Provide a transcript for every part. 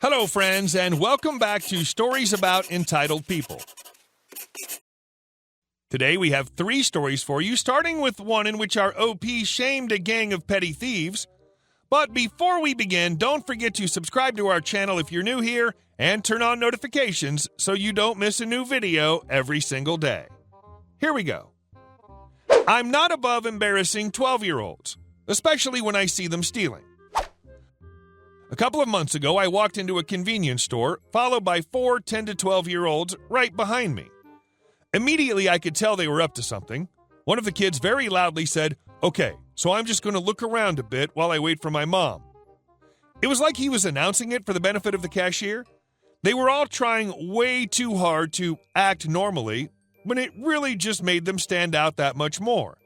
Hello, friends, and welcome back to Stories About Entitled People. Today we have 3 stories for you, starting with one in which our OP shamed a gang of petty thieves. But before we begin, don't forget to subscribe to our channel if you're new here and turn on notifications so you don't miss a new video every single day. Here we go. I'm not above embarrassing 12-year-olds, especially when I see them stealing. A couple of months ago, I walked into a convenience store, followed by 4 10 to 12-year-olds right behind me. Immediately, I could tell they were up to something. One of the kids very loudly said, "Okay, so I'm just going to look around a bit while I wait for my mom." It was like he was announcing it for the benefit of the cashier. They were all trying way too hard to act normally, when it really just made them stand out that much more.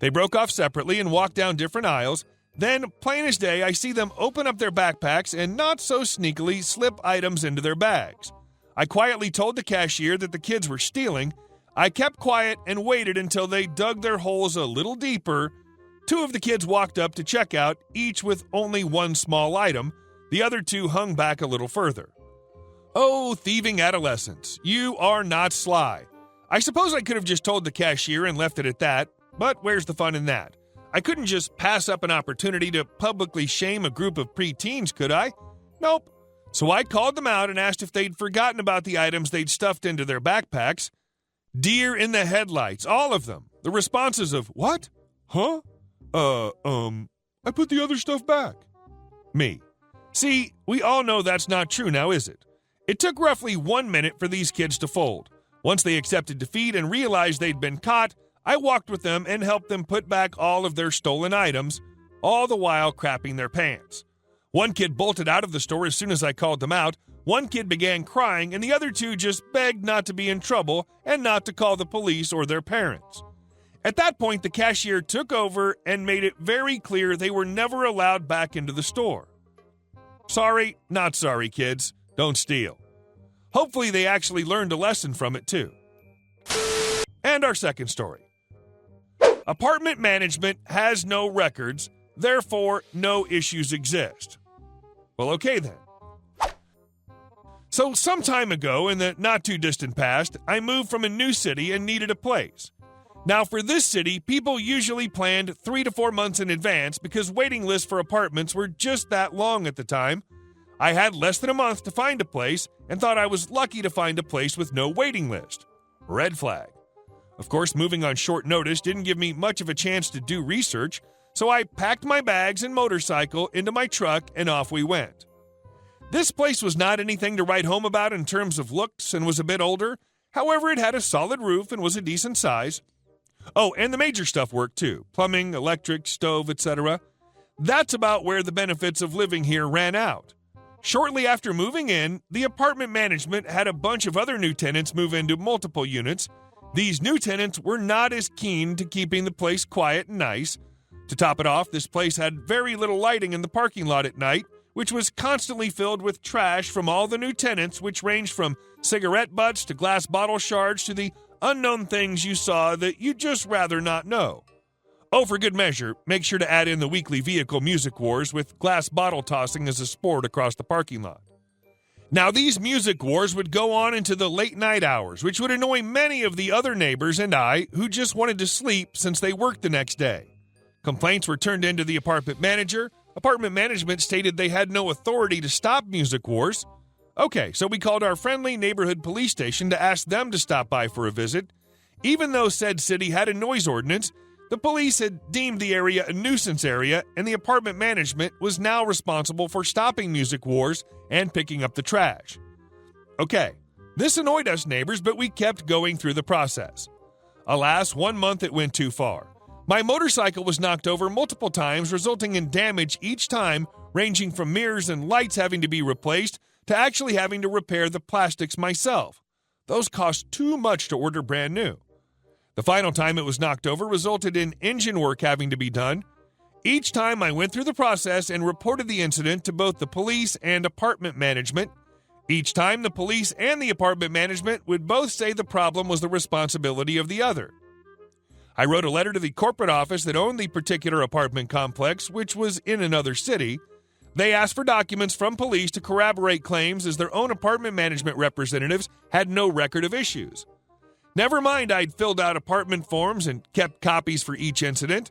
They broke off separately and walked down different aisles. Then, plain as day, I see them open up their backpacks and not so sneakily slip items into their bags. I quietly told the cashier that the kids were stealing. I kept quiet and waited until they dug their holes a little deeper. 2 of the kids walked up to check out, each with only one small item. The other 2 hung back a little further. Oh, thieving adolescents, you are not sly. I suppose I could have just told the cashier and left it at that, but where's the fun in that? I couldn't just pass up an opportunity to publicly shame a group of preteens, could I? Nope. So I called them out and asked if they'd forgotten about the items they'd stuffed into their backpacks. Deer in the headlights, all of them. The responses of, "What? Huh? I put the other stuff back." Me. See, we all know that's not true now, is it? It took roughly 1 minute for these kids to fold. Once they accepted defeat and realized they'd been caught, I walked with them and helped them put back all of their stolen items, all the while crapping their pants. One kid bolted out of the store as soon as I called them out. One kid began crying, and the other 2 just begged not to be in trouble and not to call the police or their parents. At that point, the cashier took over and made it very clear they were never allowed back into the store. Sorry, not sorry, kids. Don't steal. Hopefully they actually learned a lesson from it, too. And our second story. Apartment management has no records, therefore no issues exist. Well, okay then. So some time ago, in the not-too-distant past, I moved from a new city and needed a place. Now, for this city, people usually planned 3 to 4 months in advance because waiting lists for apartments were just that long at the time. I had less than a month to find a place and thought I was lucky to find a place with no waiting list. Red flag. Of course, moving on short notice didn't give me much of a chance to do research, so I packed my bags and motorcycle into my truck and off we went. This place was not anything to write home about in terms of looks and was a bit older. However, it had a solid roof and was a decent size. Oh, and the major stuff worked too. Plumbing, electric, stove, etc. That's about where the benefits of living here ran out. Shortly after moving in, the apartment management had a bunch of other new tenants move into multiple units. These new tenants were not as keen to keeping the place quiet and nice. To top it off, this place had very little lighting in the parking lot at night, which was constantly filled with trash from all the new tenants, which ranged from cigarette butts to glass bottle shards to the unknown things you saw that you'd just rather not know. Oh, for good measure, make sure to add in the weekly vehicle music wars with glass bottle tossing as a sport across the parking lot. Now, these music wars would go on into the late night hours, which would annoy many of the other neighbors and I who just wanted to sleep since they worked the next day. Complaints were turned into the apartment manager. Apartment management stated they had no authority to stop music wars. Okay, so we called our friendly neighborhood police station to ask them to stop by for a visit. Even though said city had a noise ordinance, the police had deemed the area a nuisance area, and the apartment management was now responsible for stopping music wars and picking up the trash. Okay, this annoyed us neighbors, but we kept going through the process. Alas, 1 month it went too far. My motorcycle was knocked over multiple times, resulting in damage each time, ranging from mirrors and lights having to be replaced to actually having to repair the plastics myself. Those cost too much to order brand new. The final time it was knocked over resulted in engine work having to be done. Each time I went through the process and reported the incident to both the police and apartment management. Each time the police and the apartment management would both say the problem was the responsibility of the other. I wrote a letter to the corporate office that owned the particular apartment complex, which was in another city. They asked for documents from police to corroborate claims as their own apartment management representatives had no record of issues. Never mind I'd filled out apartment forms and kept copies for each incident.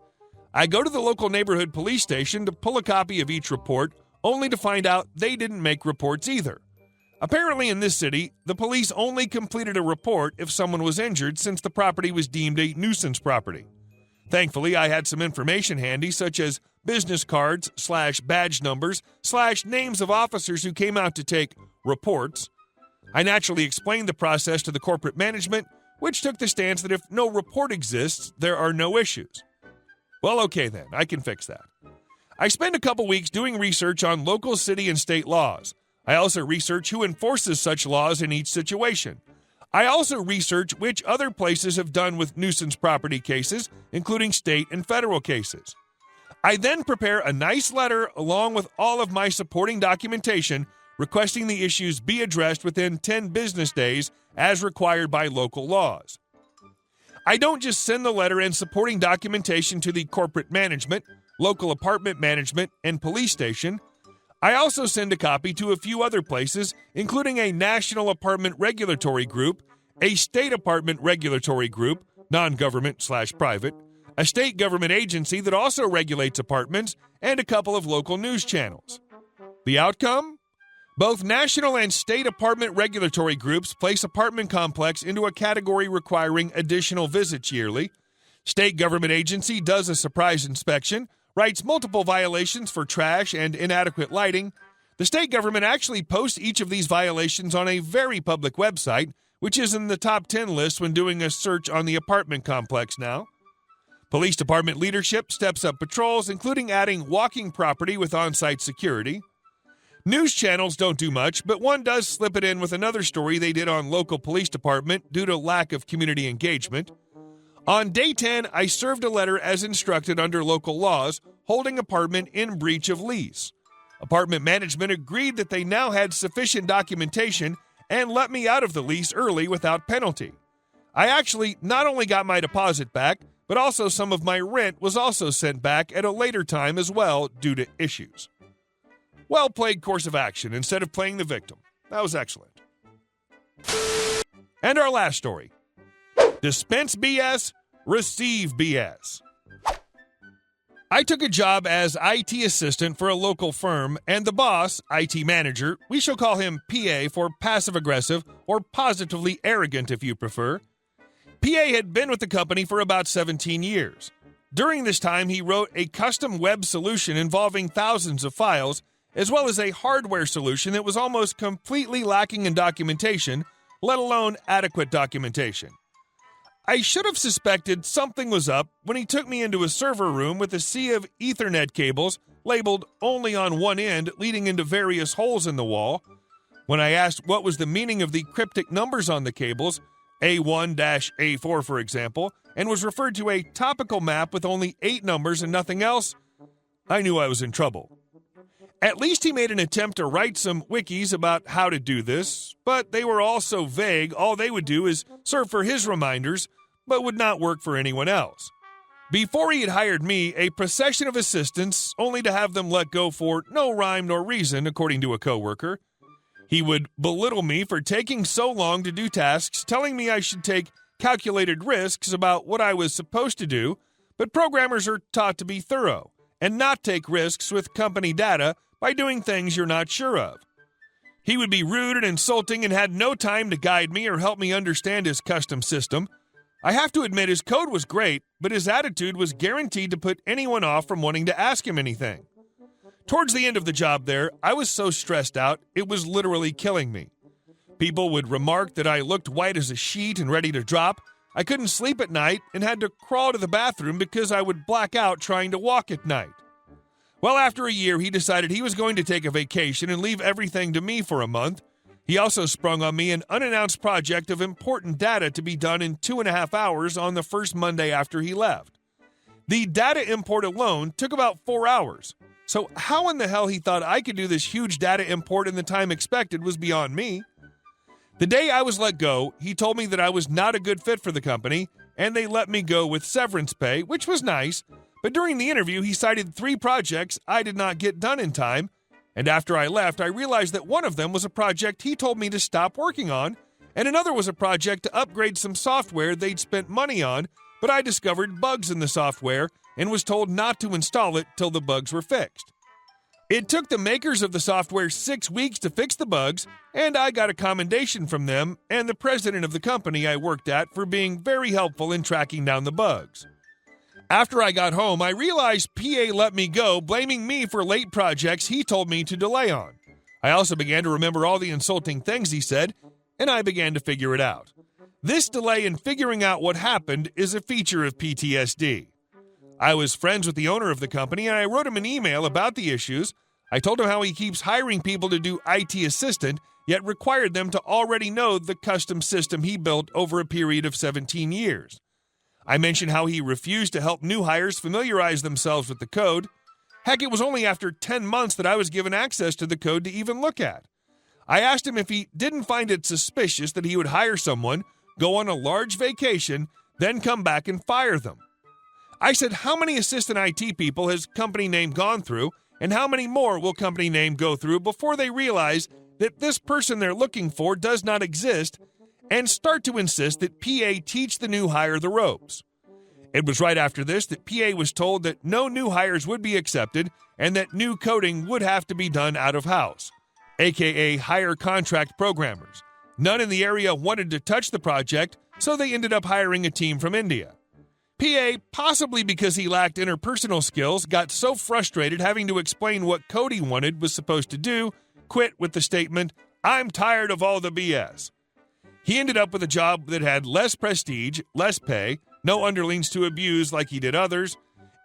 I go to the local neighborhood police station to pull a copy of each report, only to find out they didn't make reports either. Apparently in this city, the police only completed a report if someone was injured since the property was deemed a nuisance property. Thankfully, I had some information handy such as business cards / badge numbers / names of officers who came out to take reports. I naturally explained the process to the corporate management, which took the stance that if no report exists, there are no issues. Well, okay then, I can fix that. I spend a couple weeks doing research on local city and state laws. I also research who enforces such laws in each situation. I also research which other places have done with nuisance property cases, including state and federal cases. I then prepare a nice letter along with all of my supporting documentation requesting the issues be addressed within 10 business days as required by local laws. I don't just send the letter and supporting documentation to the corporate management, local apartment management, and police station. I also send a copy to a few other places, including a national apartment regulatory group, a state apartment regulatory group, non-government / private, a state government agency that also regulates apartments, and a couple of local news channels. The outcome? Both national and state apartment regulatory groups place apartment complex into a category requiring additional visits yearly. State government agency does a surprise inspection, writes multiple violations for trash and inadequate lighting. The state government actually posts each of these violations on a very public website, which is in the top 10 list when doing a search on the apartment complex now. Police department leadership steps up patrols, including adding walking property with on-site security. News channels don't do much, but one does slip it in with another story they did on local police department due to lack of community engagement. On day 10, I served a letter as instructed under local laws, holding apartment in breach of lease. Apartment management agreed that they now had sufficient documentation and let me out of the lease early without penalty. I actually not only got my deposit back, but also some of my rent was also sent back at a later time as well due to issues. Well-played course of action instead of playing the victim. That was excellent. And our last story. Dispense BS, receive BS. I took a job as IT assistant for a local firm, and the boss, IT manager, we shall call him PA for passive-aggressive or positively arrogant if you prefer. PA had been with the company for about 17 years. During this time, he wrote a custom web solution involving thousands of files, as well as a hardware solution that was almost completely lacking in documentation, let alone adequate documentation. I should have suspected something was up when he took me into a server room with a sea of Ethernet cables labeled only on one end, leading into various holes in the wall. When I asked what was the meaning of the cryptic numbers on the cables, A1-A4 for example, and was referred to a topical map with only 8 numbers and nothing else, I knew I was in trouble. At least he made an attempt to write some wikis about how to do this, but they were all so vague, all they would do is serve for his reminders, but would not work for anyone else. Before he had hired me, a procession of assistants, only to have them let go for no rhyme nor reason, according to a coworker. He would belittle me for taking so long to do tasks, telling me I should take calculated risks about what I was supposed to do, but programmers are taught to be thorough and not take risks with company data by doing things you're not sure of. He would be rude and insulting and had no time to guide me or help me understand his custom system. I have to admit his code was great, but his attitude was guaranteed to put anyone off from wanting to ask him anything. Towards the end of the job there, I was so stressed out, it was literally killing me. People would remark that I looked white as a sheet and ready to drop. I couldn't sleep at night and had to crawl to the bathroom because I would black out trying to walk at night. Well, after a year, he decided he was going to take a vacation and leave everything to me for a month. He also sprung on me an unannounced project of important data to be done in 2.5 hours on the first Monday after he left. The data import alone took about 4 hours. So how in the hell he thought I could do this huge data import in the time expected was beyond me. The day I was let go, he told me that I was not a good fit for the company, and they let me go with severance pay, which was nice. But during the interview, he cited 3 projects I did not get done in time, And after I left, I realized that one of them was a project he told me to stop working on, and another was a project to upgrade some software they'd spent money on, but I discovered bugs in the software and was told not to install it till the bugs were fixed. It took the makers of the software 6 weeks to fix the bugs, and I got a commendation from them and the president of the company I worked at for being very helpful in tracking down the bugs. After I got home, I realized PA let me go, blaming me for late projects he told me to delay on. I also began to remember all the insulting things he said, and I began to figure it out. This delay in figuring out what happened is a feature of PTSD. I was friends with the owner of the company, and I wrote him an email about the issues. I told him how he keeps hiring people to do IT assistant, yet required them to already know the custom system he built over a period of 17 years. I mentioned how he refused to help new hires familiarize themselves with the code. Heck, it was only after 10 months that I was given access to the code to even look at. I asked him if he didn't find it suspicious that he would hire someone, go on a large vacation, then come back and fire them. I said, how many assistant IT people has company name gone through, and how many more will company name go through before they realize that this person they're looking for does not exist, and start to insist that PA teach the new hire the ropes. It was right after this that PA was told that no new hires would be accepted and that new coding would have to be done out of house, aka hire contract programmers. None in the area wanted to touch the project, so they ended up hiring a team from India. PA, possibly because he lacked interpersonal skills, got so frustrated having to explain what code he wanted was supposed to do, quit with the statement, "I'm tired of all the BS." He ended up with a job that had less prestige, less pay, no underlings to abuse like he did others.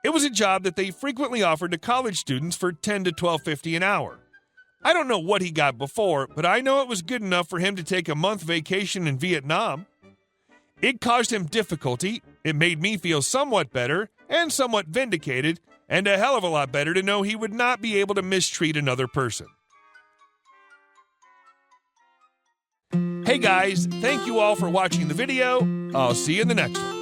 It was a job that they frequently offered to college students for $10 to $12.50 an hour. I don't know what he got before, but I know it was good enough for him to take a month vacation in Vietnam. It caused him difficulty. It made me feel somewhat better and somewhat vindicated, and a hell of a lot better to know he would not be able to mistreat another person. Hey guys, thank you all for watching the video. I'll see you in the next one.